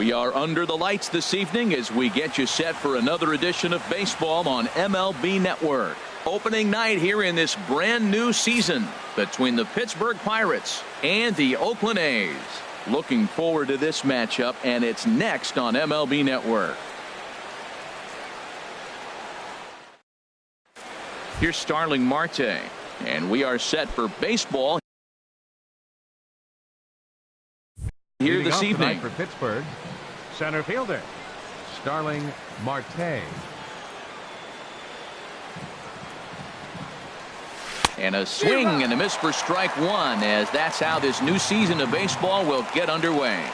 We are under the lights this evening as we get you set for another edition of baseball on MLB Network. Opening night here in this brand new season between the Pittsburgh Pirates and the Oakland A's. Looking forward to this matchup, and it's next on MLB Network. Here's Starling Marte, and we are set for baseball here this evening. For Pittsburgh, center fielder Starling Marte. And a swing and a miss for strike one, as that's how this new season of baseball will get underway.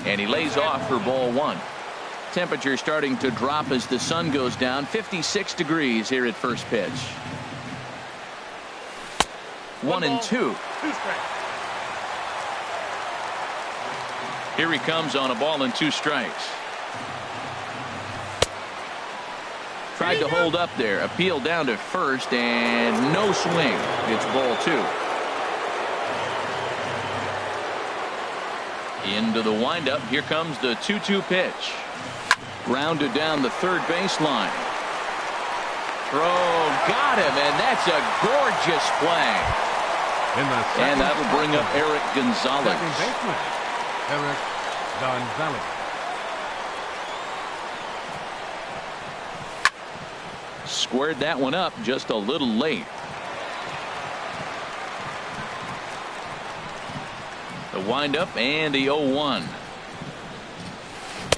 And he lays off for ball one. Temperature starting to drop as the sun goes down. 56 degrees here at first pitch. 1-2. Here he comes on a ball and 2 strikes. Tried to hold up there. Appeal down to first and no swing. It's ball 2. Into the windup. Here comes the 2-2 pitch. Grounded down the third baseline. Throw got him, and that's a gorgeous play. And that'll bring up Eric Gonzalez. Second baseman, Eric Gonzalez. Squared that one up just a little late. The windup and the 0-1.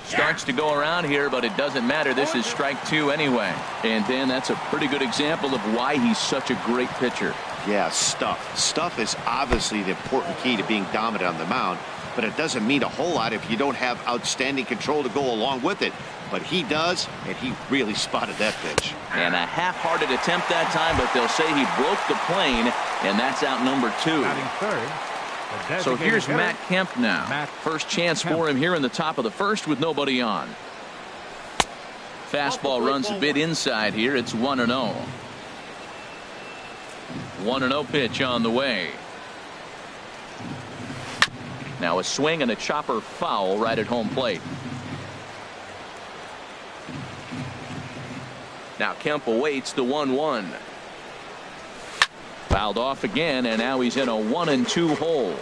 Starts to go around here, but it doesn't matter. This is strike 2 anyway. And Dan, that's a pretty good example of why he's such a great pitcher. Yeah, stuff. Stuff is obviously the important key to being dominant on the mound, but it doesn't mean a whole lot if you don't have outstanding control to go along with it. But he does, and he really spotted that pitch. And a half-hearted attempt that time, but they'll say he broke the plane, and that's out number 2. Batting third. So here's Matt Kemp now. First chance for him here in the top of the first with nobody on. Fastball runs a bit inside here. It's 1-0. 1-0 pitch on the way. Now a swing and a chopper foul right at home plate. Now Kemp awaits the 1-1. Fouled off again, and now he's in a 1-2 hole.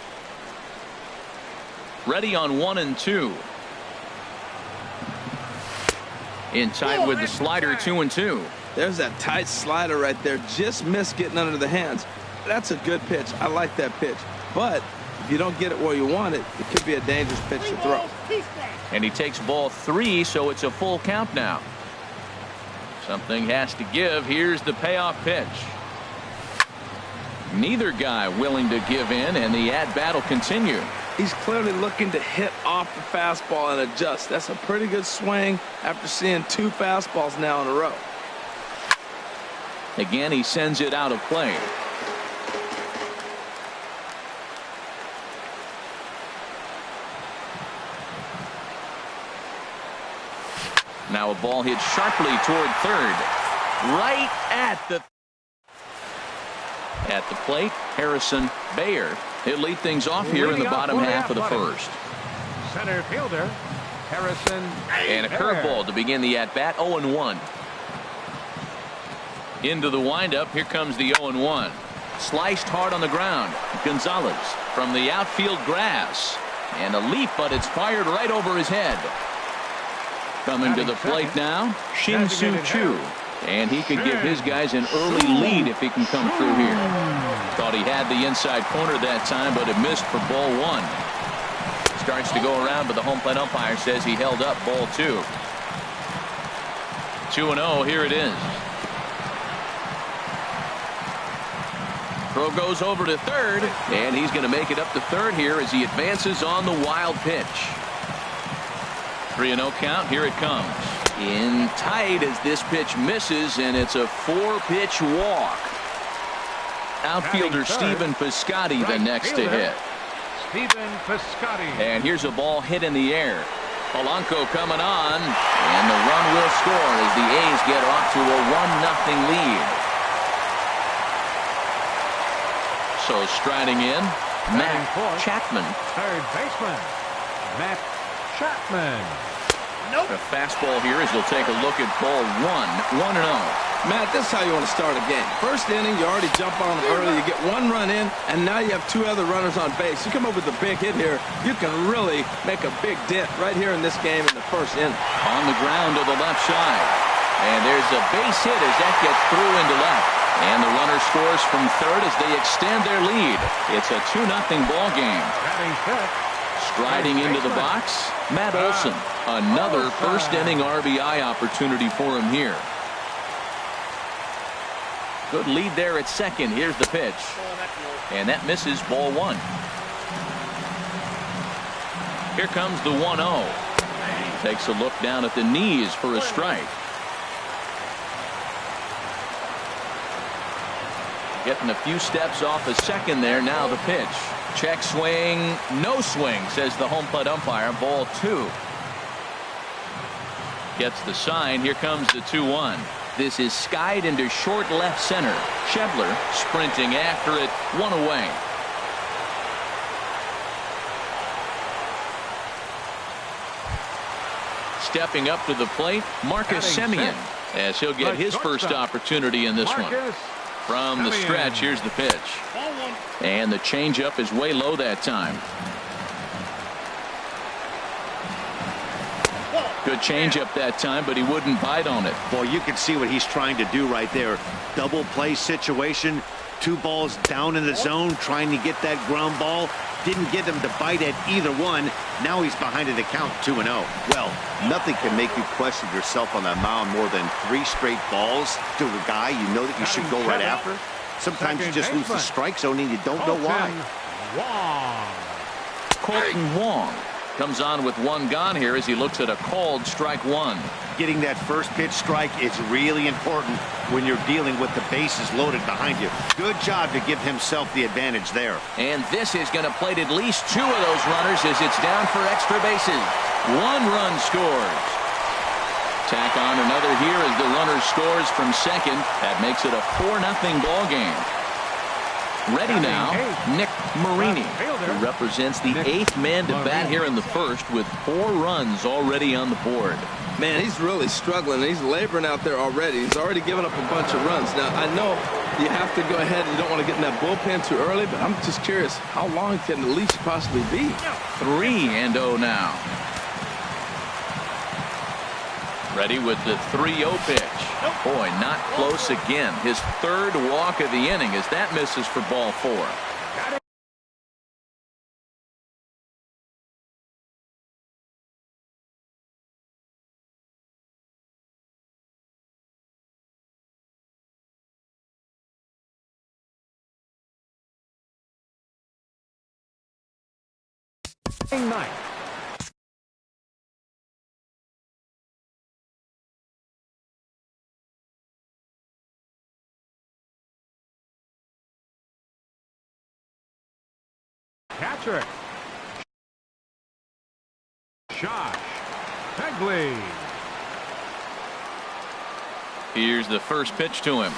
Ready on 1-2. In tight with the slider, 2-2. There's that tight slider right there. Just missed getting under the hands. That's a good pitch. I like that pitch. But if you don't get it where you want it, it could be a dangerous pitch to throw. And he takes ball 3, so it's a full count now. Something has to give. Here's the payoff pitch. Neither guy willing to give in, and the at-bat will continue. He's clearly looking to hit off the fastball and adjust. That's a pretty good swing after seeing 2 fastballs now in a row. Again, he sends it out of play. Now a ball hit sharply toward third. Right at the plate, Harrison Baer. He'll lead things off here in the bottom half of the first. Center fielder Harrison. And a curveball to begin the at-bat. 0-1. Into the windup. Here comes the 0-1. Sliced hard on the ground. Gonzalez from the outfield grass. And a leap, but it's fired right over his head. Coming to the plate now, Shin-Soo Choo. And he could give his guys an early lead if he can come through here. Thought he had the inside corner that time, but it missed for ball 1. Starts to go around, but the home plate umpire says he held up ball 2. 2-0, here it is. Throw goes over to third, and he's going to make it up to third here as he advances on the wild pitch. 3-0 count. Here it comes. In tight as this pitch misses, and it's a 4-pitch walk. Outfielder Stephen Piscotty the next to hit. Stephen Piscotty. And here's a ball hit in the air. Polanco coming on, and the run will score as the A's get off to a 1-0 lead. So striding in Batting fourth, Chapman. third baseman, Matt Chapman. A fastball here as he'll take a look at ball 1, 1-0. Matt, this is how you want to start a game. First inning, you already jump on them early. You get 1 run in, and now you have 2 other runners on base. You come up with a big hit here, you can really make a big dent right here in this game in the first inning. On the ground to the left side. And there's a base hit as that gets through into left. And the runner scores from third as they extend their lead. It's a 2-0 ball game. Batting fifth, Striding into the box, Matt Olson. Another first inning RBI opportunity for him here. Good lead there at second. Here's the pitch. And that misses, ball 1. Here comes the 1-0. Takes a look down at the knees for a strike. Getting a few steps off a second there. Now the pitch. Check swing. No swing, says the home plate umpire. Ball 2. Gets the sign. Here comes the 2-1. This is skied into short left center. Schebler sprinting after it. 1 away. Stepping up to the plate, Marcus Semien, as he'll get his first opportunity in this one. From the stretch, here's the pitch. And the changeup is way low that time. Good changeup that time, but he wouldn't bite on it. Well, you can see what he's trying to do right there. Double play situation. 2 balls down in the zone, trying to get that ground ball. Didn't get him to bite at either one. Now he's behind in the count, 2-0. Well, nothing can make you question yourself on that mound more than 3 straight balls to a guy you know that you should go right after. Sometimes you just lose the strike zone and you don't know why. Colton Wong comes on with 1 gone here as he looks at a called strike 1. Getting that first pitch strike is really important when you're dealing with the bases loaded behind you. Good job to give himself the advantage there. And this is going to plate at least 2 of those runners as it's down for extra bases. 1 run scores. Tack on another here as the runner scores from second. That makes it a 4-0 ball game. Ready now, Nick Marini, who represents the 8th man to bat here in the first with 4 runs already on the board. Man, he's really struggling. He's laboring out there already. He's already given up a bunch of runs. Now, I know you have to go ahead. You don't want to get in that bullpen too early, but I'm just curious, how long can the leash possibly be? 3-0 now. Ready with the 3-0 pitch. Boy, not close again. His 3rd walk of the inning as that misses for ball 4. Ninth. Catcher, Josh Begley. Here's the first pitch to him.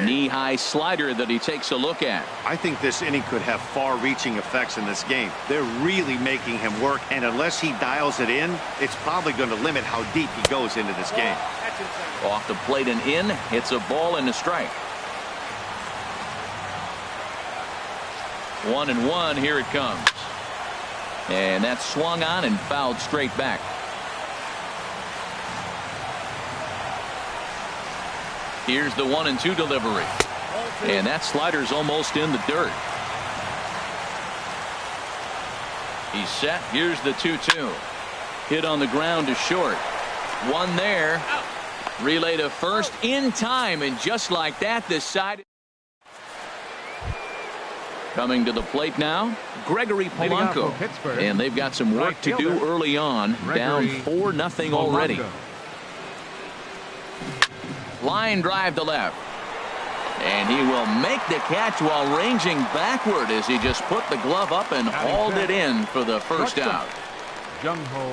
Knee-high slider that he takes a look at. I think this inning could have far-reaching effects in this game. They're really making him work, and unless he dials it in, it's probably going to limit how deep he goes into this game. Off the plate and in. It's a ball and a strike. 1-1. Here it comes. And that's swung on and fouled straight back. Here's the 1-2 delivery. And that slider's almost in the dirt. He's set. Here's the 2-2. Hit on the ground to short. 1 there. Relay to first in time, and just like that, decided. Coming to the plate now, Gregory Polanco. And they've got some work to do early on. Down 4-0 already. Line drive to left. And he will make the catch while ranging backward as he just put the glove up and hauled it in for the first out.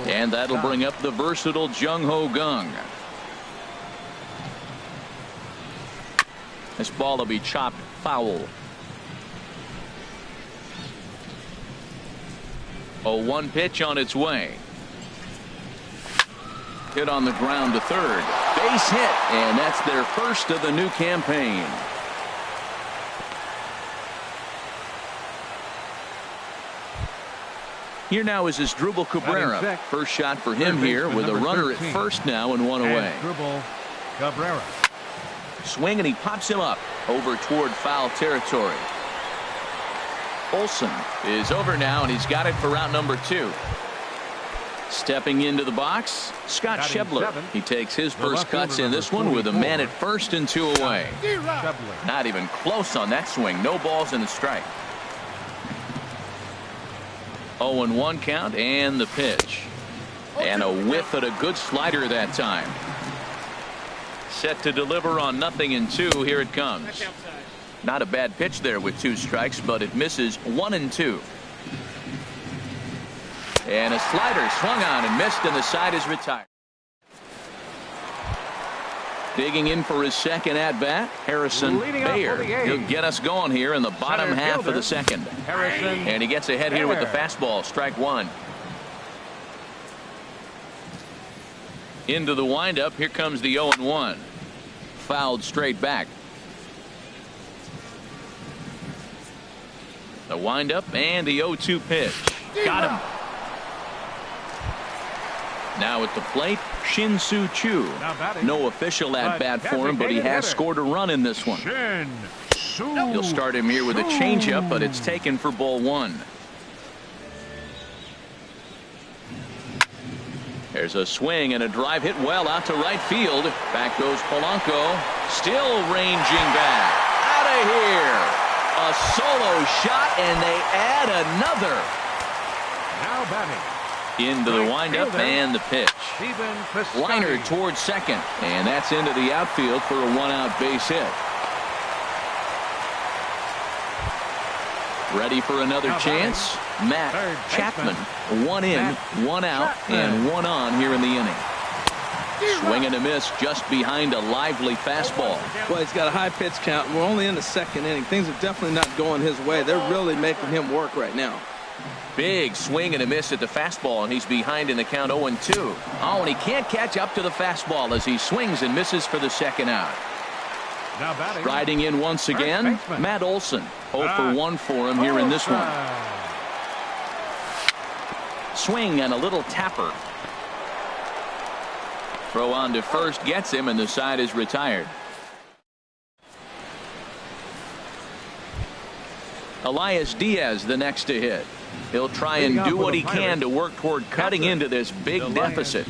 And that'll bring up the versatile Jung-Ho Kang. This ball will be chopped foul. 0-1 pitch on its way. Hit on the ground to third. Base hit, and that's their first of the new campaign. Here now is Asdrubal Cabrera. First shot for him here with a runner at first now and one away. Asdrubal Cabrera. Swing, and he pops him up over toward foul territory. Olson is over now, and he's got it for route number 2. Stepping into the box, Scott Schebler. He takes his first cuts in this one with a man at first and 2 away. Not even close on that swing. No balls in the strike. 0-1 count, and the pitch. And a whiff at a good slider that time. Set to deliver on 0-2. Here it comes. Not a bad pitch there with 2 strikes, but it misses 1-2. And a slider swung on and missed, and the side is retired. Digging in for his second at-bat, Harrison Bayer. He'll get us going here in the bottom half of the second. And he gets ahead here with the fastball, strike 1. Into the windup, here comes the 0-1. Fouled straight back. The windup and the 0-2 pitch. Got him. Now at the plate, Shin-Soo Choo. No official at-bat for him, but he has scored a run in this one. He'll start him here with a changeup, but it's taken for ball 1. There's a swing and a drive hit well out to right field. Back goes Polanco. Still ranging back. Out of here. A solo shot, and they add another. Now batting. Into the windup and the pitch. Liner towards second, and that's into the outfield for a 1-out base hit. Ready for another chance? Matt Chapman. 1 in, 1 out, and 1 on here in the inning. Swing and a miss just behind a lively fastball. Well, he's got a high pitch count. We're only in the second inning. Things are definitely not going his way. They're really making him work right now. Big swing and a miss at the fastball, and he's behind in the count 0-2. Oh, and he can't catch up to the fastball as he swings and misses for the second out. Riding in once again, Matt Olson. 0 for 1 for him here in this one. Swing and a little tapper. Throw on to first gets him, and the side is retired. Elias Diaz the next to hit. He'll try and do what he can to work toward cutting into this big deficit.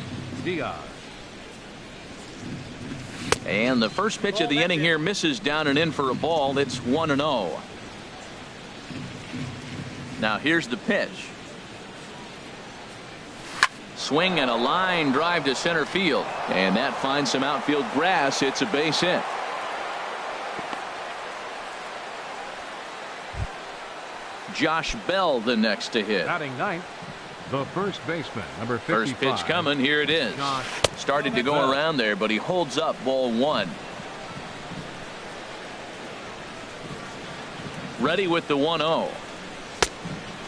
And the first pitch of the inning here misses down and in for a ball. It's 1-0. Now here's the pitch. Swing and a line drive to center field, and that finds some outfield grass. It's a base hit. Josh Bell the next to hit. Batting ninth, the first baseman, number 55. First pitch coming. Here it is. Started to go around there, but he holds up ball 1. Ready with the 1-0.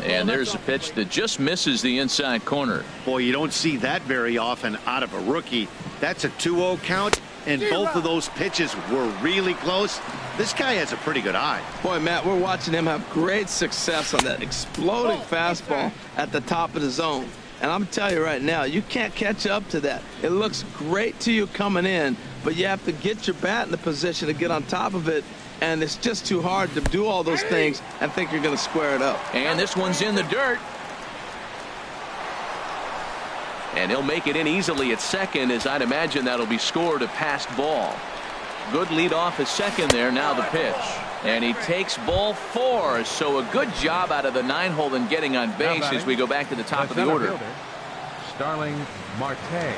And there's a pitch that just misses the inside corner. Boy, you don't see that very often out of a rookie. That's a 2-0 count, and both of those pitches were really close. This guy has a pretty good eye. Boy, Matt, we're watching him have great success on that exploding fastball at the top of the zone. And I'm telling you right now, you can't catch up to that. It looks great to you coming in, but you have to get your bat in the position to get on top of it. And it's just too hard to do all those things and think you're going to square it up. And this one's in the dirt. And he'll make it in easily at second, as I'd imagine that'll be scored a passed ball. Good lead off at second there. Now the pitch. And he takes ball 4. So a good job out of the 9-hole in getting on base as we go back to the top of the order. Starling Marte.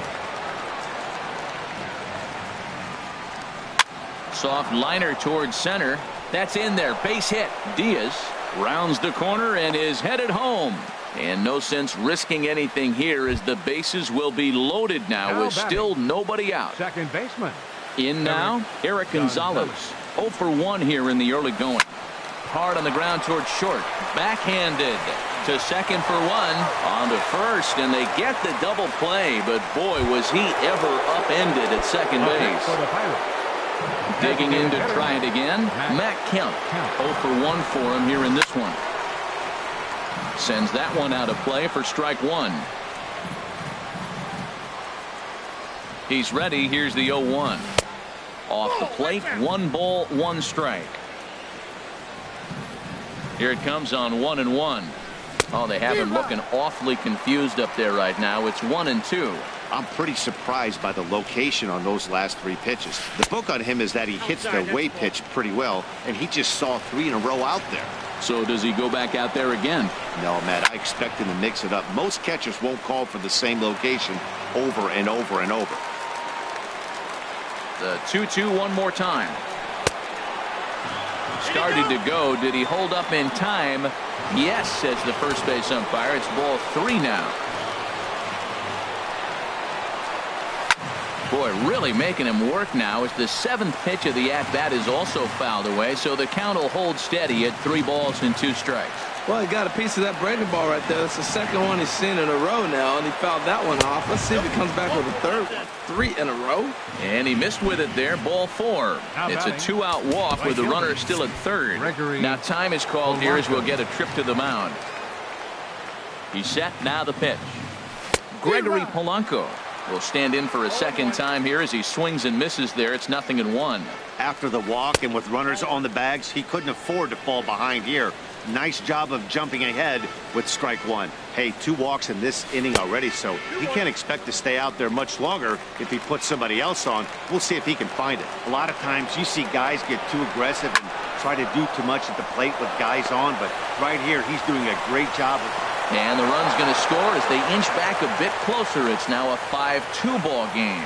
Soft liner towards center. That's in there. Base hit. Diaz rounds the corner and is headed home. And no sense risking anything here, as the bases will be loaded now with still nobody out. Second baseman. In now, Eric Gonzalez. 0 for 1 here in the early going. hard on the ground towards short. Backhanded to second for one. On to first, and they get the double play. But boy, was he ever upended at second base. For the Pirates. Digging in to try it again. Matt Kemp. 0 for 1 for him here in this one. Sends that one out of play for strike one. He's ready. Here's the 0-1. Off the plate, 1 ball, 1 strike. Here it comes on 1-1. Oh, they have him looking awfully confused up there right now. It's 1-2. I'm pretty surprised by the location on those last 3 pitches. The book on him is that he hits the way pitch pretty well, and he just saw 3 in a row out there. So does he go back out there again? No, Matt, I expect him to mix it up. Most catchers won't call for the same location over and over and over. The 2-2 one more time. Started to go. Did he hold up in time? Yes, says the first base umpire. It's ball 3 now. Boy, really making him work now as the 7th pitch of the at-bat is also fouled away, so the count will hold steady at 3 balls and 2 strikes. Well, he got a piece of that breaking ball right there. It's the second one he's seen in a row now, and he fouled that one off. Let's see if he comes back with a third one. 3 in a row. And he missed with it there. Ball 4. It's a 2-out walk with the runner still at third. Now time is called here as we'll get a trip to the mound. He's set. Now the pitch. Gregory Polanco will stand in for a second time here as he swings and misses there. It's 0-1. After the walk and with runners on the bags, he couldn't afford to fall behind here. Nice job of jumping ahead with strike 1. Hey, 2 walks in this inning already, so he can't expect to stay out there much longer if he puts somebody else on. We'll see if he can find it. A lot of times you see guys get too aggressive and try to do too much at the plate with guys on, but right here he's doing a great job of. And the run's going to score as they inch back a bit closer. It's now a 5-2 ball game.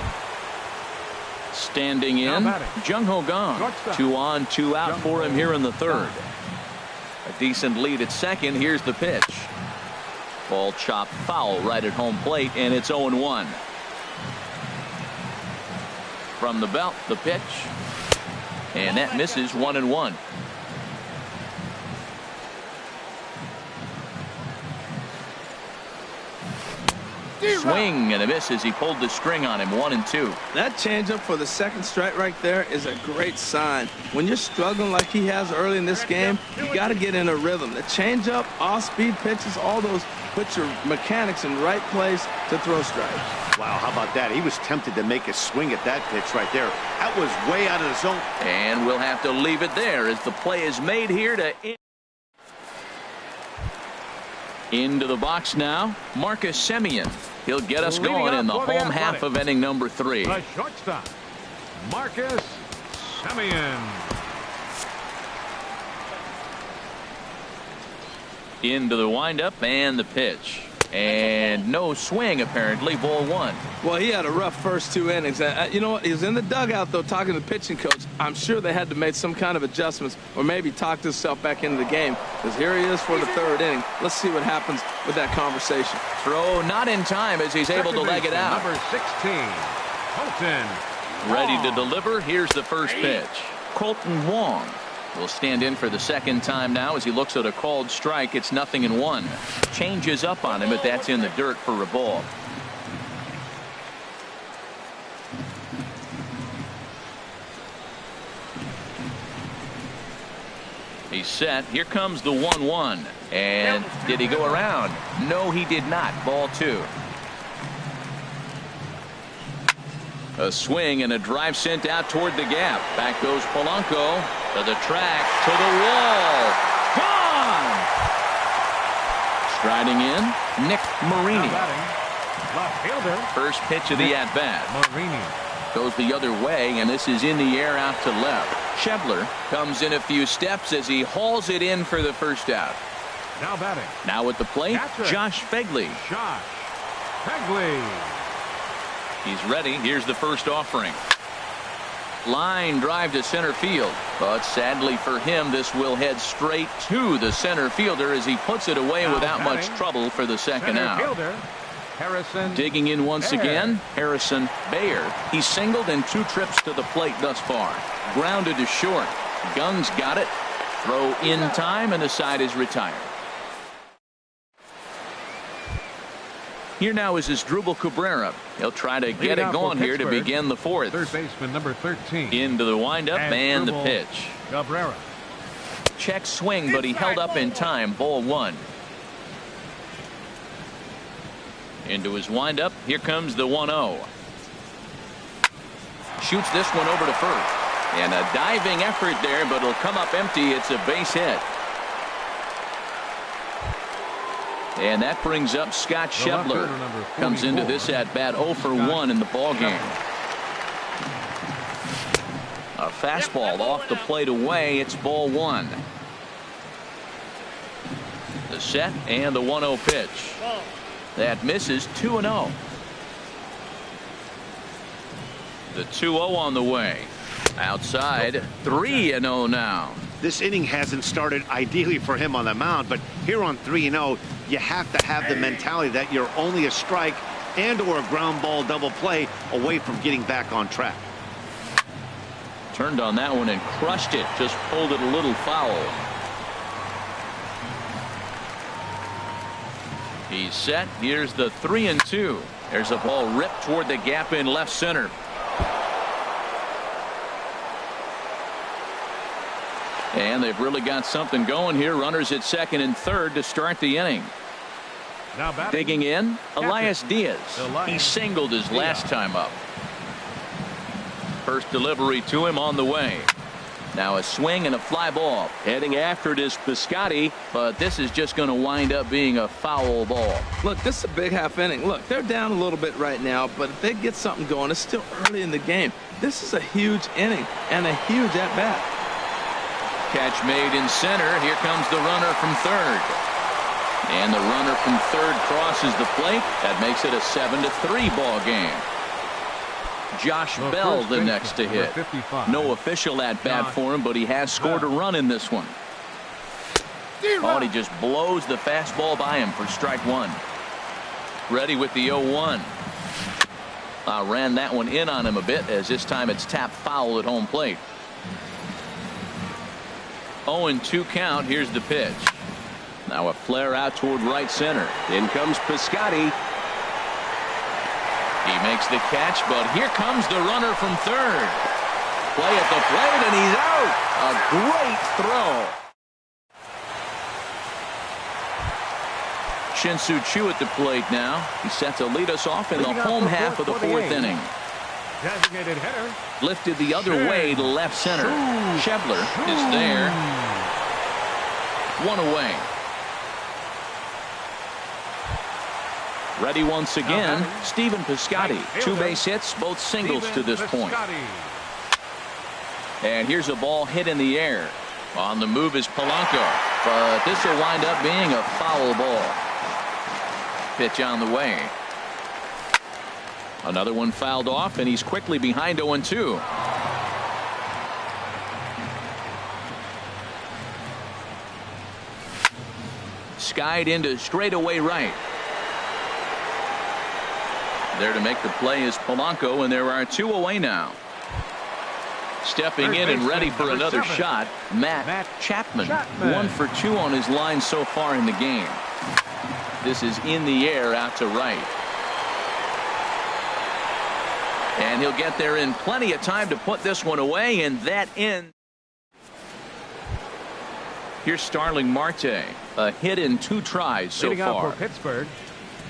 Standing in, Jung Ho Kang. 2 on, 2 out for him here in the 3rd. A decent lead at second. Here's the pitch. Ball chopped foul right at home plate, and it's 0-1. From the belt, the pitch. And that misses. 1-1. Swing and a miss as he pulled the string on him. 1-2. That changeup for the second strike right there is a great sign. When you're struggling like he has early in this game, you got to get in a rhythm. The changeup, off-speed pitches, all those put your mechanics in right place to throw strikes. Wow, how about that? He was tempted to make a swing at that pitch right there. That was way out of the zone. And we'll have to leave it there as the play is made here to into the box now. Marcus Semien. He'll get us going in the home half of inning number 3. The shortstop, Marcus Semien. Into the windup and the pitch. And no swing, apparently. Ball 1. Well, he had a rough first 2 innings. You know what? He was in the dugout, though, talking to the pitching coach. I'm sure they had to make some kind of adjustments or maybe talked himself back into the game, because here he is for the 3rd inning. Let's see what happens with that conversation. Throw not in time as he's able to leg it out. Number 16, Colton. Ready to deliver. Here's the first pitch. Colton Wong will stand in for the second time now as he looks at a called strike. It's 0-1. Changes up on him, but that's in the dirt for a ball. He's set. Here comes the 1-1. And did he go around? No, he did not. Ball 2. A swing and a drive sent out toward the gap. Back goes Polanco to the track, to the wall. Gone! Striding in, Nick Marini. Left fielder. First pitch of the at-bat. Marini. Goes the other way, and this is in the air out to left. Schebler comes in a few steps as he hauls it in for the first out. Now batting. Now at the plate, Catcher. Josh Phegley. Josh Phegley. He's ready. Here's the first offering. Line drive to center field. But sadly for him, this will head straight to the center fielder as he puts it away without much trouble for the second out. Fielder, Harrison. Digging in once again, Harrison Bayer. He's singled in 2 trips to the plate thus far. Grounded to short. Gunn's got it. Throw in time, and the side is retired. Here now is Asdrubal Cabrera. He'll try to get it going here to begin the fourth. Third baseman number 13. Into the windup and the pitch. Cabrera. Check swing, but he held up in time. Ball one. Into his windup. Here comes the 1-0. Shoots this one over to first. And a diving effort there, but it'll come up empty. It's a base hit. And that brings up Scott Schebler. Comes into this at bat 0 for 1 in the ball game. A fastball off the plate away. It's ball one. The set and the 1-0 pitch. That misses. 2-0. The 2-0 on the way. Outside. 3-0 now. This inning hasn't started ideally for him on the mound, but here on 3-0, you have to have the mentality that you're only a strike and or a ground ball double play away from getting back on track. Turned on that one and crushed it. Just pulled it a little foul. He's set. Here's the 3-2. There's a ball ripped toward the gap in left center. And they've really got something going here. Runners at second and third to start the inning. Now digging in, Elias Diaz. He singled his last time up. First delivery to him on the way. Now a swing and a fly ball. Heading after it is Piscotty, but this is just going to wind up being a foul ball. Look, this is a big half inning. Look, they're down a little bit right now, but if they get something going, it's still early in the game. This is a huge inning and a huge at-bat. Catch made in center. Here comes the runner from third. And the runner from third crosses the plate. That makes it a 7-3 ball game. Josh Bell the next to hit. No official at bat for him, but he has scored a run in this one. Oh, he just blows the fastball by him for strike one. Ready with the 0-1. Ran that one in on him a bit, as this time it's tapped foul at home plate. 0-2 count. Here's the pitch. Now a flare out toward right center. In comes Piscotty. He makes the catch, but here comes the runner from third. Play at the plate, and he's out. A great throw. Shin-Soo Choo at the plate now. He's set to lead us off in the home half of the fourth inning. Designated hitter. Lifted the other way to left center. Schebler is there. One away. Ready once again, Stephen Piscotty. 2 base hits, both singles to this point. And here's a ball hit in the air. On the move is Polanco, but this will wind up being a foul ball. Pitch on the way. Another one fouled off, and he's quickly behind 0-2. Skied into straightaway right. There to make the play is Polanco, and there are 2 away now. Stepping in and ready for another shot, Matt Chapman. 1 for 2 on his line so far in the game. This is in the air out to right. And he'll get there in plenty of time to put this one away, and that ends. Here's Starling Marte. A hit in 2 tries so far. For Pittsburgh.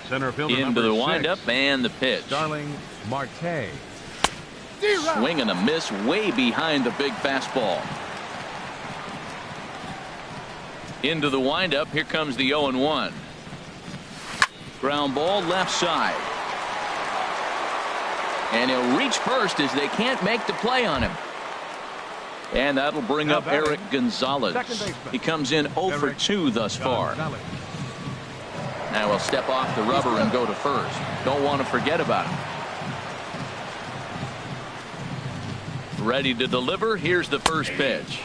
Center fielder into the windup and the pitch. Starling Marte. Swing and a miss way behind the big fastball. Into the windup. Here comes the 0-1. Ground ball left side. And he'll reach first as they can't make the play on him. And that'll bring up Eric Gonzalez. He comes in 0 for 2 thus far. Now he'll step off the rubber and go to first. Don't want to forget about him. Ready to deliver. Here's the first pitch.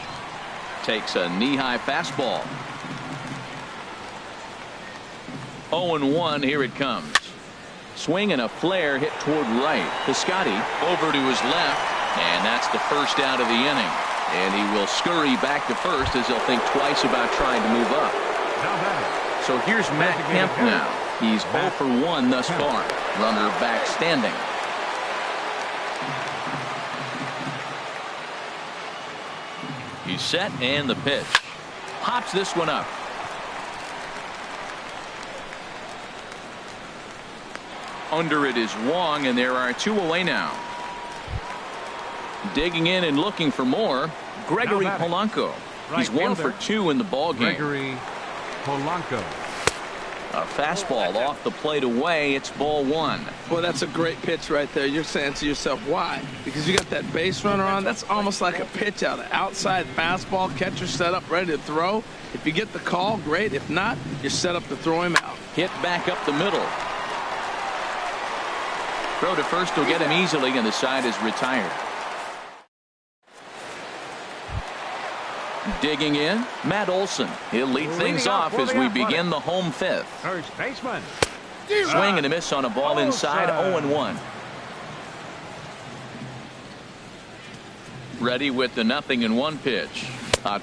Takes a knee-high fastball. 0-1. Here it comes. Swing and a flare hit toward right. Piscotty over to his left, and that's the first out of the inning. And he will scurry back to first as he'll think twice about trying to move up. Now batting. So here's Matt Kemp now. He's 0 for 1 thus far. Runner back standing. He's set and the pitch. Pops this one up. Under it is Wong, and there are 2 away now. Digging in and looking for more, Gregory Polanco. He's 1 for 2 in the ball game. Gregory Polanco. A fastball off the plate away. It's ball 1. Boy, that's a great pitch right there. You're saying to yourself, why? Because you got that base runner on. That's almost like a pitch out. An outside fastball, catcher set up, ready to throw. If you get the call, great. If not, you're set up to throw him out. Hit back up the middle. Throw to first will get him easily, and the side is retired. Digging in, Matt Olson. He'll lead things off as we begin the home 5th. First baseman. Swing and a miss on a ball inside, 0-1. Ready with the 0-1 pitch.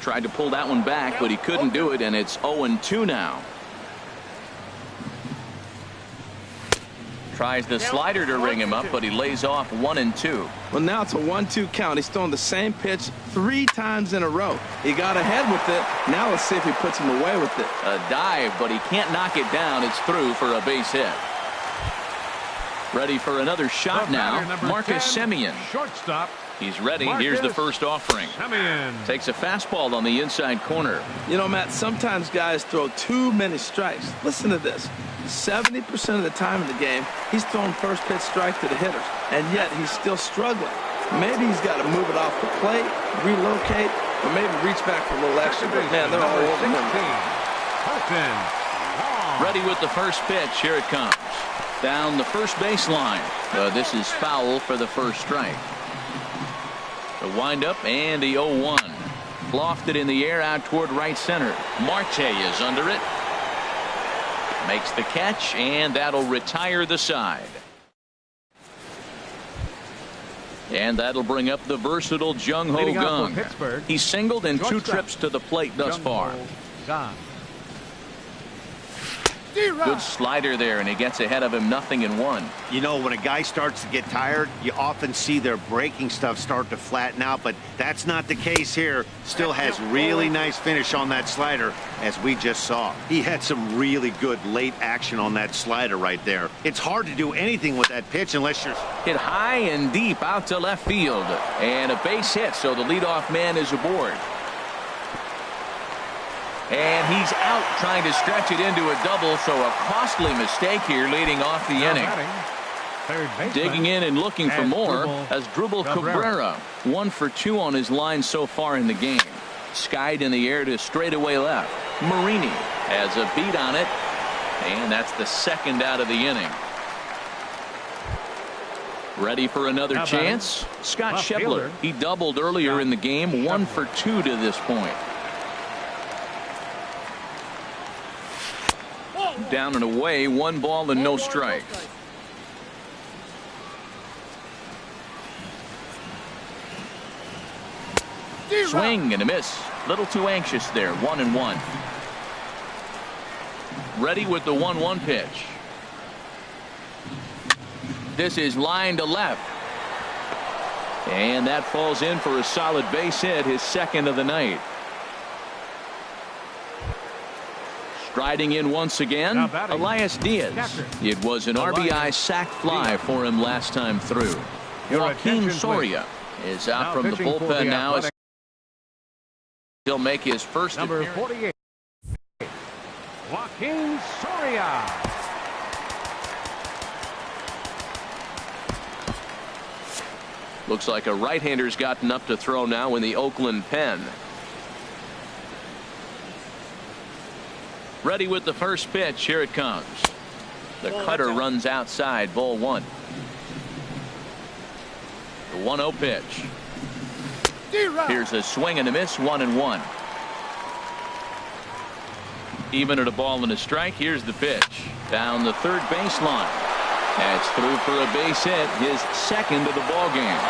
Tried to pull that one back, but he couldn't do it, and it's 0-2 now. Tries the slider to ring him up, but he lays off 1-2. Well, now it's a 1-2 count. He's throwing the same pitch 3 times in a row. He got ahead with it. Now let's see if he puts him away with it. A dive, but he can't knock it down. It's through for a base hit. Ready for another shot now. Marcus 10, Semien. Shortstop. He's ready. Marcus Here's the first offering. Semien. Takes a fastball on the inside corner. You know, Matt, sometimes guys throw too many strikes. Listen to this. 70% of the time in the game, he's throwing first pitch strike to the hitters, and yet he's still struggling. Maybe he's got to move it off the plate, relocate, or maybe reach back for a little extra. But, man, they're all over him. Ready with the first pitch. Here it comes. Down the first baseline. This is foul for the first strike. The windup and the 0-1. Lofted in the air out toward right center. Marte is under it. Makes the catch, and that'll retire the side. And that'll bring up the versatile Jung Ho Kang. He's singled in 2 trips to the plate thus far. Good slider there, and he gets ahead of him 0-1. You know, when a guy starts to get tired, you often see their breaking stuff start to flatten out, but that's not the case here. Still has really nice finish on that slider, as we just saw. He had some really good late action on that slider right there. It's hard to do anything with that pitch unless you're... Hit high and deep out to left field. And a base hit, so the leadoff man is aboard. And he's out trying to stretch it into a double, so a costly mistake here leading off the inning. Digging in and looking for more as Drupal Cabrera. 1 for 2 on his line so far in the game. Skied in the air to straightaway left. Marini has a beat on it, and that's the second out of the inning. Ready for another chance? Scott Schebler. He doubled earlier in the game. 1 for 2 to this point. Down and away, 1 ball and no strikes. Swing and a miss. Little too anxious there. 1-1. Ready with the 1-1 pitch. This is line to left. And that falls in for a solid base hit, his second of the night. Striding in once again, Elias Diaz. It was an RBI sac fly for him last time through. Joaquin Soria is out from the bullpen now as he'll make his first number appearance. 48. Joaquin Soria. Looks like a right-hander's gotten up to throw now in the Oakland pen. Ready with the first pitch. Here it comes. The cutter runs outside. Ball 1. The 1-0 pitch. Here's a swing and a miss. 1-1. Even at a ball and a strike. Here's the pitch. Down the third baseline. That's through for a base hit. His second of the ball game.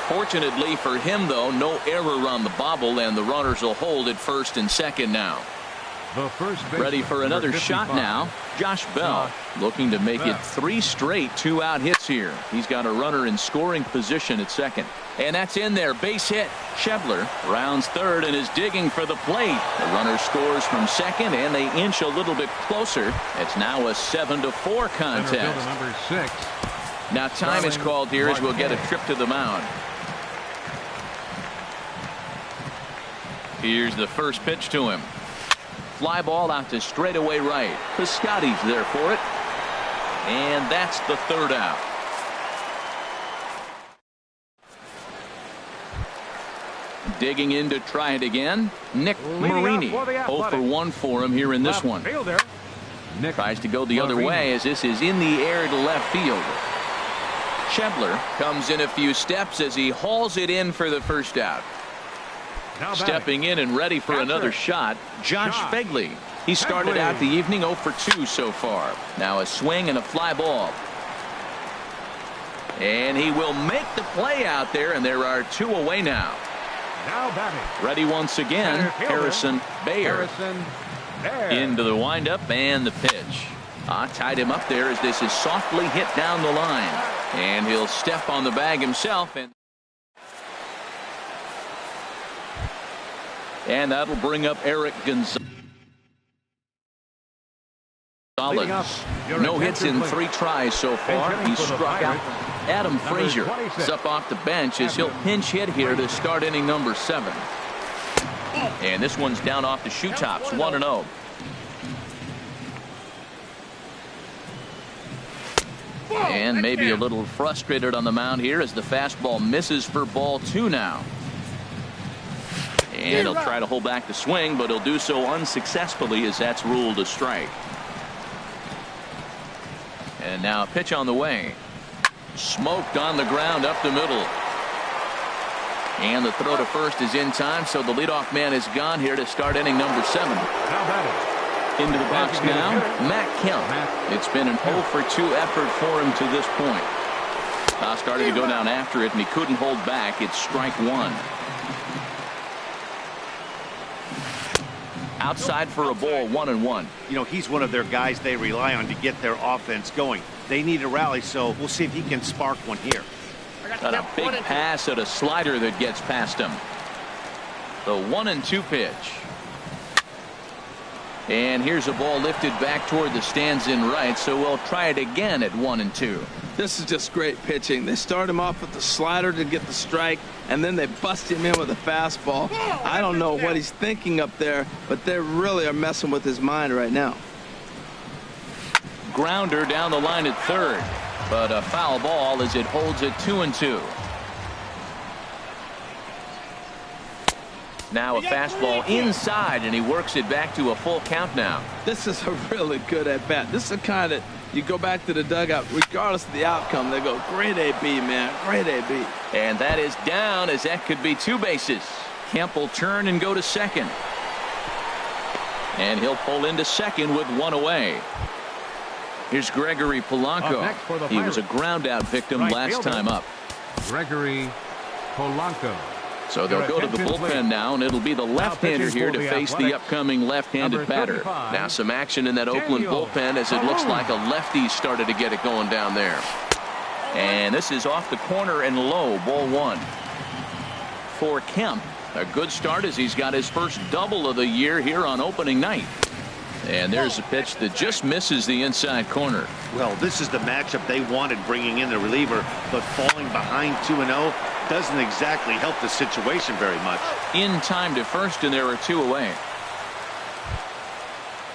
Fortunately for him, though, no error on the bobble, and the runners will hold at first and second now. The first baseman, Ready for another number shot 55. now. Josh Bell looking to make it 3 straight 2-out hits here. He's got a runner in scoring position at second. And that's in there. Base hit. Schebler rounds third and is digging for the plate. The runner scores from second, and they inch a little bit closer. It's now a 7-4 contest. Center fielder number 6. Now time is called here as we'll get a trip to the mound. Here's the first pitch to him. Fly ball out to straightaway right. Piscotty's there for it. And that's the 3rd out. Digging in to try it again. Nick Marini. 0 for 1 for him here in this one. Fielder, Nick Tries to go the other Marini. way as this is in the air to left field. Schebler comes in a few steps as he hauls it in for the first out. Now Stepping in and ready for another shot, Josh Fegley. He started out the evening 0 for 2 so far. Now a swing and a fly ball. And he will make the play out there, and there are 2 away now. Now batting. Ready once again, Center fielder, Harrison Bayer. Harrison Bayer. Into the windup and the pitch. Tied him up there as this is softly hit down the line. And he'll step on the bag himself. And that'll bring up Eric Gonzalez. No hits in 3 tries so far. He's struck out. Adam Frazier is up off the bench as he'll pinch hit here to start inning number 7. And this one's down off the shoe tops, 1-0. And maybe a little frustrated on the mound here as the fastball misses for ball 2 now. And he'll try to hold back the swing, but he'll do so unsuccessfully as that's ruled a strike. And now a pitch on the way. Smoked on the ground up the middle. And the throw to first is in time, so the leadoff man is gone here to start inning number 7. Now batting. Into the box now, Matt Kemp. It's been an 0 for 2 effort for him to this point. Started to go down after it, and he couldn't hold back. It's strike 1. Outside for a ball, 1-1. You know, he's one of their guys they rely on to get their offense going. They need a rally, so we'll see if he can spark one here. Got a big pass at a slider that gets past him. The 1-2 pitch. And here's a ball lifted back toward the stands in right, so we'll try it again at 1-2. This is just great pitching. They start him off with the slider to get the strike, and then they bust him in with a fastball. I don't know what he's thinking up there, but they really are messing with his mind right now. Grounder down the line at third, but a foul ball as it holds it 2-2. Now a fastball inside, and he works it back to a full count now. This is a really good at-bat. This is the kind that you go back to the dugout, regardless of the outcome, they go, great AB, man, great AB. And that is down, as that could be 2 bases. Kemp will turn and go to second. And he'll pull into second with 1 away. Here's Gregory Polanco. He was a ground-out victim last time up. Gregory Polanco. So they'll go to the bullpen now, and it'll be the left-hander here to face the upcoming left-handed batter. Now some action in that Oakland bullpen as it looks like a lefty started to get it going down there. And this is off the corner and low, ball 1. For Kemp, a good start as he's got his first double of the year here on opening night. And there's a pitch that just misses the inside corner. Well, this is the matchup they wanted, bringing in the reliever, but falling behind 2-0 doesn't exactly help the situation very much. In time to first, and there are 2 away.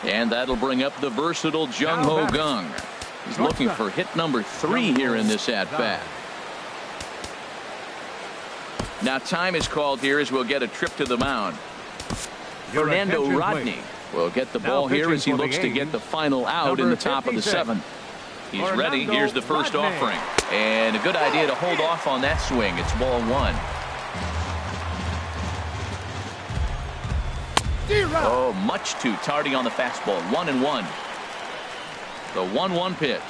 And that'll bring up the versatile Jung Ho Gung. He's looking for hit number 3 here in this at-bat. Now time is called here as we'll get a trip to the mound. Fernando Rodney will get the ball here as he looks to get the final out in the top of the 7th. He's ready. Here's the first offering. And a good idea to hold off on that swing. It's ball 1. Oh, much too tardy on the fastball. 1-1. The 1-1 pitch.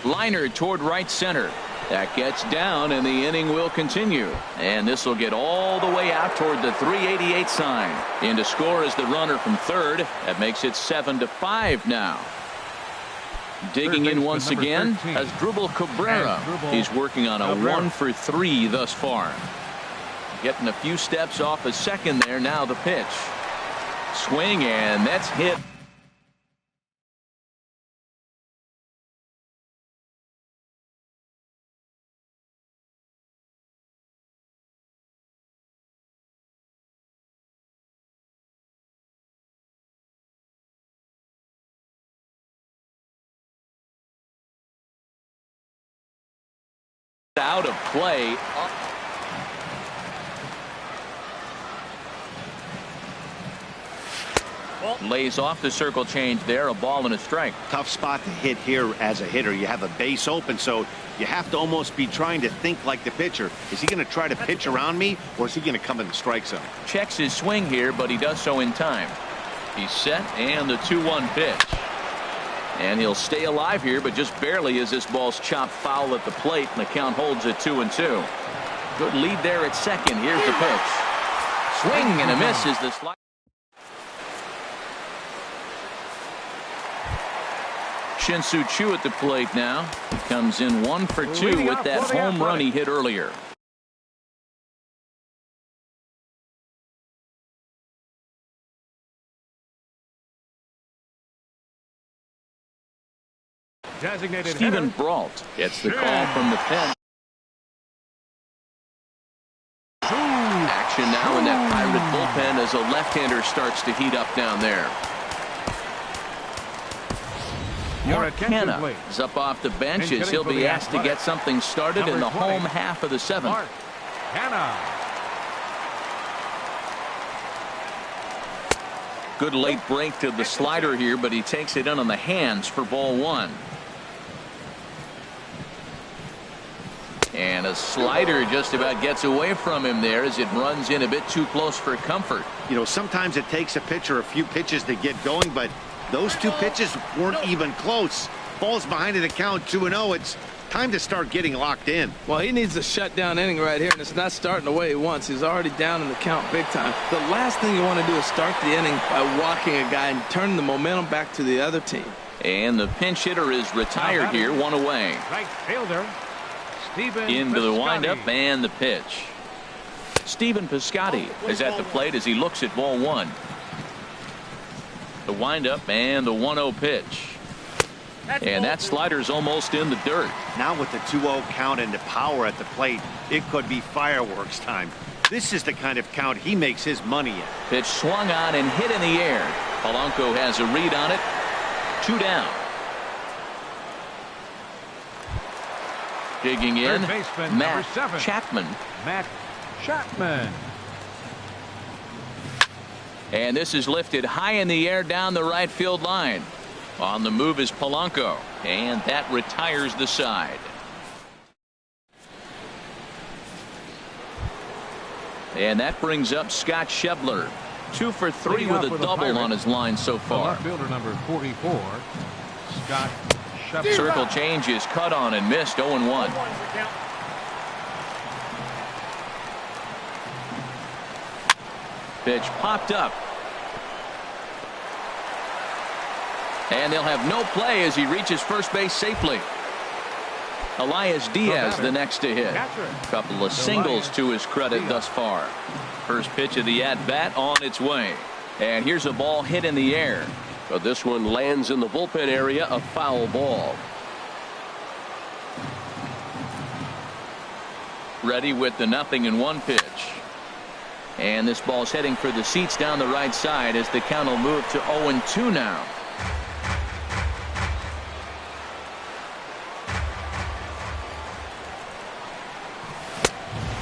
Liner toward right center. That gets down, and the inning will continue. And this will get all the way out toward the 388 sign. In to score is the runner from third. That makes it 7-5 now. Digging in once again as Drupal Cabrera. He's working on a 1-for-3 thus far. Getting a few steps off a second there. Now the pitch. Swing, and that's hit. Out of play. Lays off the circle change there. A ball and a strike. Tough spot to hit here as a hitter. You have a base open, so you have to almost be trying to think like the pitcher. Is he going to try to pitch around me, or is he going to come in the strike zone? Checks his swing here, but he does so in time. He's set, and the 2-1 pitch. And he'll stay alive here, but just barely as this ball's chopped foul at the plate, and the count holds at 2-2. Good lead there at second. Here's the pitch. Swing and a miss is the slide. Shin-Soo Choo at the plate now. He comes in 1-for-2 with that home run he hit earlier. Designated Stephen Brault gets the call from the pen. Action now in that Pirate bullpen as a left-hander starts to heat up down there. Mark Hanna is up off the bench as he'll be asked to get something started in the home half of the seventh. Mark Hanna. Good late break to the slider here, but he takes it in on the hands for ball one. And a slider just about gets away from him there as it runs in a bit too close for comfort. You know, sometimes it takes a pitcher a few pitches to get going, but those two pitches weren't even close. Ball's behind in the count 2-0. It's time to start getting locked in. Well, he needs a shutdown inning right here, and it's not starting the way he wants. He's already down in the count big time. The last thing you want to do is start the inning by walking a guy and turning the momentum back to the other team. And the pinch hitter is retired here, one away. Right fielder Stephen Into the Piscotty. windup and the pitch. Stephen Piscotty is at the plate as he looks at ball one. The windup and the 1-0 pitch. And that slider's almost in the dirt. Now with the 2-0 count and the power at the plate, it could be fireworks time. This is the kind of count he makes his money in. Pitch swung on and hit in the air. Polanco has a read on it. 2 down. Digging in, baseman, Matt number 7. Chapman. Matt Chapman. And this is lifted high in the air down the right field line. On the move is Polanco, and that retires the side. And that brings up Scott Schebler. 2 for 3 with a double on his line so far. Left fielder number 44, Scott Schebler. Circle change is cut on and missed. 0-1. Pitch popped up. And they'll have no play as he reaches first base safely. Elias Diaz the next to hit. A couple of singles to his credit thus far. First pitch of the at-bat on its way. And here's a ball hit in the air. But this one lands in the bullpen area, a foul ball. Ready with the 0-1 pitch. And this ball's heading for the seats down the right side as the count will move to 0-2 now.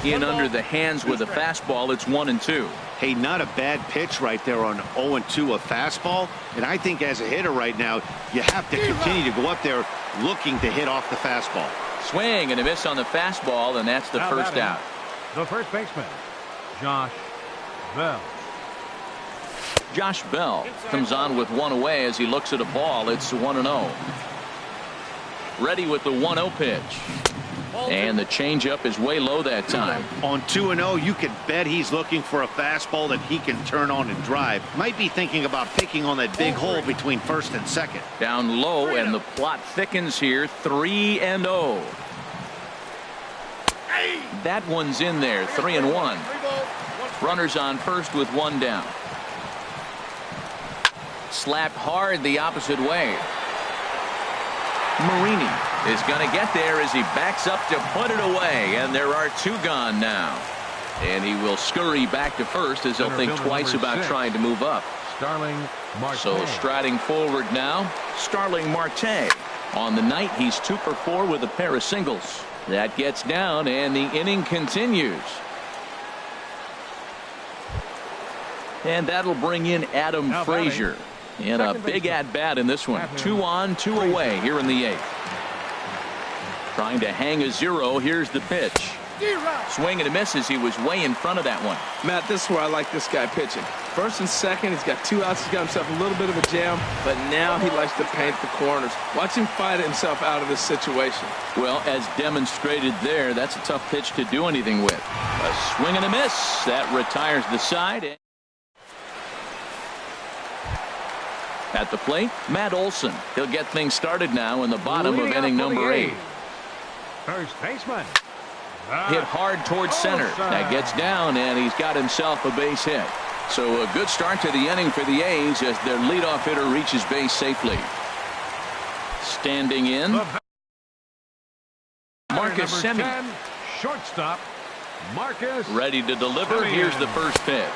In under the hands with a fastball. It's 1-2. Hey, not a bad pitch right there on 0-2, a fastball. And I think as a hitter right now, you have to continue to go up there looking to hit off the fastball. Swing and a miss on the fastball, and that's the first out. The first baseman, Josh Bell. Josh Bell comes on with one away as he looks at a ball. It's 1-0. Ready with the 1-0 pitch. And the changeup is way low that time. On 2-0, you can bet he's looking for a fastball that he can turn on and drive. Might be thinking about picking on that big hole between first and second. Down low, and the plot thickens here. 3-0. That one's in there. 3-1. Runners on first with one down. Slapped hard the opposite way. Marini is going to get there as he backs up to put it away, and there are two gone now. And he will scurry back to first as he'll think twice about trying to move up. So striding forward now, Starling Marte. On the night, he's 2 for 4 with a pair of singles. That gets down, and the inning continues. And that'll bring in Adam Frazier. And a big at-bat in this one. 2 on, 2 away here in the 8th. Trying to hang a 0. Here's the pitch. Swing and a miss as he was way in front of that one. Matt, this is where I like this guy pitching. First and second, he's got 2 outs. He's got himself a little bit of a jam, but now he likes to paint the corners. Watch him fight himself out of this situation. Well, as demonstrated there, that's a tough pitch to do anything with. A swing and a miss. That retires the side. At the plate, Matt Olson. He'll get things started now in the bottom of inning number 8. First baseman. Hit hard towards center. That gets down, and he's got himself a base hit. So a good start to the inning for the A's as their leadoff hitter reaches base safely. Standing in, Marcus Semien. Shortstop, Marcus. Ready to deliver. Here's the first pitch.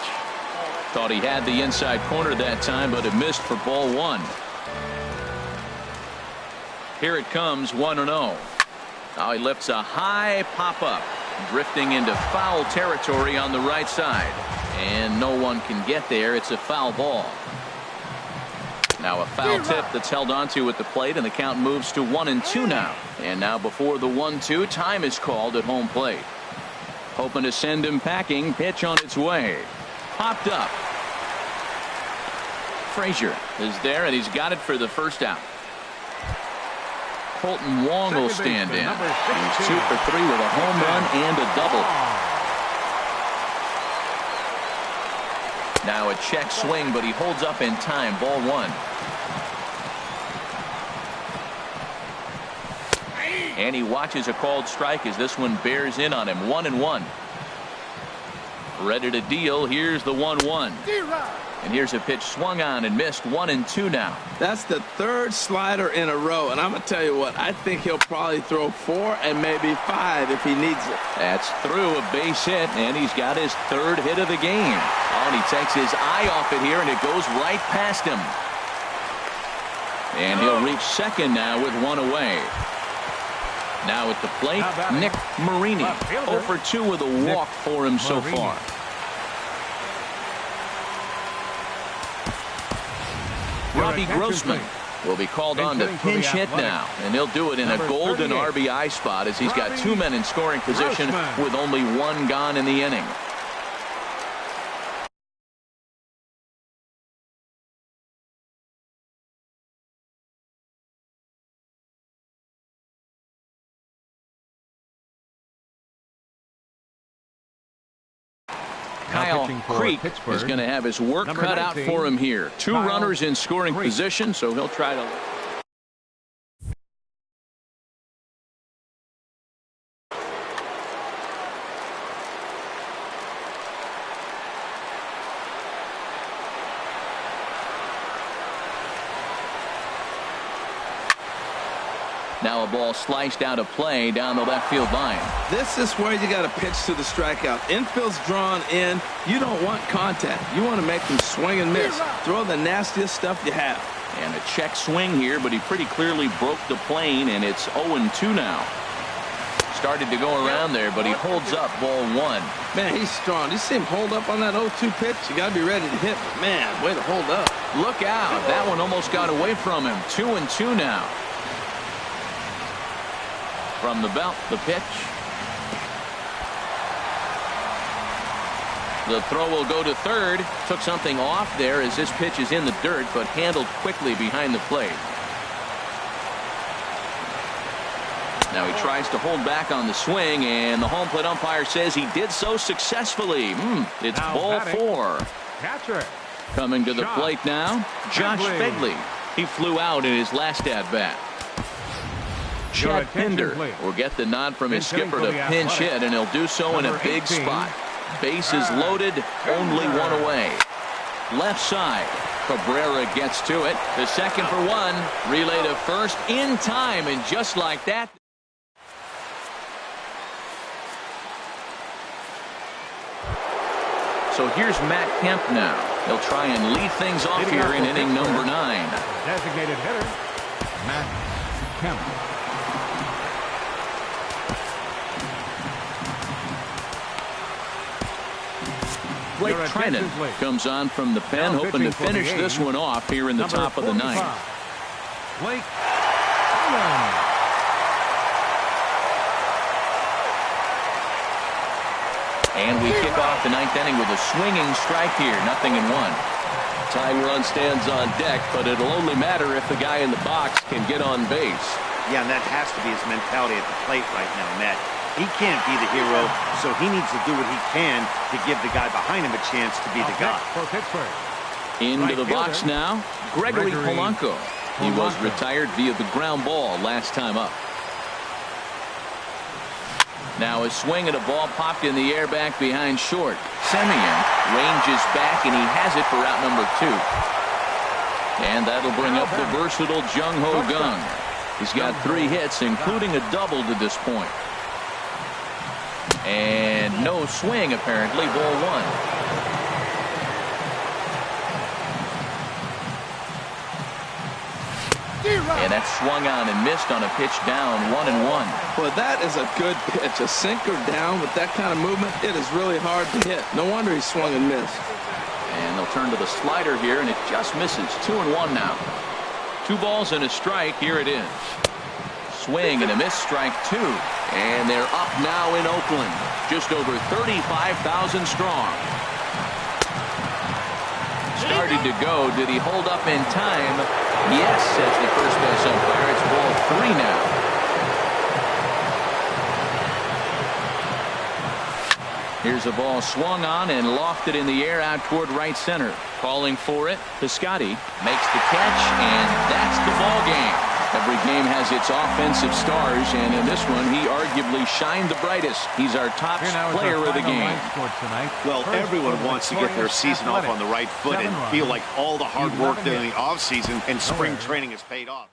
Thought he had the inside corner that time, but it missed for ball 1. Here it comes, 1-0. Now he lifts a high pop-up, drifting into foul territory on the right side. And no one can get there. It's a foul ball. Now a foul tip that's held onto at the plate, and the count moves to 1-2 now. And now before the 1-2, time is called at home plate. Hoping to send him packing. Pitch on its way. Popped up. Frazier is there, and he's got it for the first out. Colton Wong will stand in. He's 2 for 3 with a home run and a double. Now a check swing, but he holds up in time. Ball 1. And he watches a called strike as this one bears in on him. 1-1. Ready to deal. Here's the 1-1. And here's a pitch swung on and missed. 1-2 now. That's the 3rd slider in a row, and I'm going to tell you what, I think he'll probably throw 4 and maybe 5 if he needs it. That's through a base hit, and he's got his 3rd hit of the game. Oh, and he takes his eye off it here, and it goes right past him. And he'll reach second now with 1 away. Now at the plate, Nick Marini. 0 for 2 with a walk for him so far. Robbie Grossman will be called on to pinch hit now, and he'll do it in a golden RBI spot as he's got 2 men in scoring position with only 1 gone in the inning. Kyle Creek is going to have his work cut out for him here. 2 runners in scoring position, so he'll try to. Now a ball sliced out of play down the left field line. This is where you got to pitch to the strikeout. Infield's drawn in. You don't want contact. You want to make them swing and miss. Throw the nastiest stuff you have. And a check swing here, but he pretty clearly broke the plane, and it's 0-2 now. Started to go around there, but he holds up ball 1. Man, he's strong. You see him hold up on that 0-2 pitch? You got to be ready to hit. Man, way to hold up. Look out. That one almost got away from him. 2-2 now. From the belt, the pitch. The throw will go to third. Took something off there as this pitch is in the dirt, but handled quickly behind the plate. Now he tries to hold back on the swing, and the home plate umpire says he did so successfully. It's Now ball batting. 4. Catcher. Coming to the plate now, Josh Begley. He flew out in his last at-bat. Chad Pinder will get the nod from his skipper to pinch hit, and he'll do so in a big spot. Bases loaded, only one away. Left side, Cabrera gets to it. The second for one, relay to first in time, and just like that. So here's Matt Kemp now. He'll try and lead things off here in inning number 9. Designated hitter, Matt Kemp. Blake Trinan comes on from the pen, hoping to finish this one off here in the top of the 9th. Blake Trinan. And we kick off the 9th inning with a swinging strike here, 0-1. Tying run stands on deck, but it'll only matter if the guy in the box can get on base. Yeah, and that has to be his mentality at the plate right now, Matt. He can't be the hero, so he needs to do what he can to give the guy behind him a chance to be the guy. For Pittsburgh. Into the box now, Gregory Polanco. He was retired via the ground ball last time up. Now a swing at a ball popped in the air back behind short. Semien ranges back, and he has it for out number 2. And that'll bring up the versatile Jung Ho Kang. He's got 3 hits, including a double to this point. And no swing, apparently, ball 1. And that's swung on and missed on a pitch down, 1-1. Well, that is a good pitch. A sinker down with that kind of movement, it is really hard to hit. No wonder he swung and missed. And they'll turn to the slider here, and it just misses. 2-1 now. 2 balls and a strike. Here it is. Swing and a miss, strike 2. And they're up now in Oakland. Just over 35,000 strong. Started to go. Did he hold up in time? Yes, says the first base umpire. It's ball 3 now. Here's a ball swung on and lofted in the air out toward right center. Calling for it, Piscotty makes the catch, and that's the ball game. Every game has its offensive stars, and in this one, he arguably shined the brightest. He's our top player of the game. Well, everyone wants to get their season off on the right foot and feel like all the hard work during the offseason and spring training has paid off.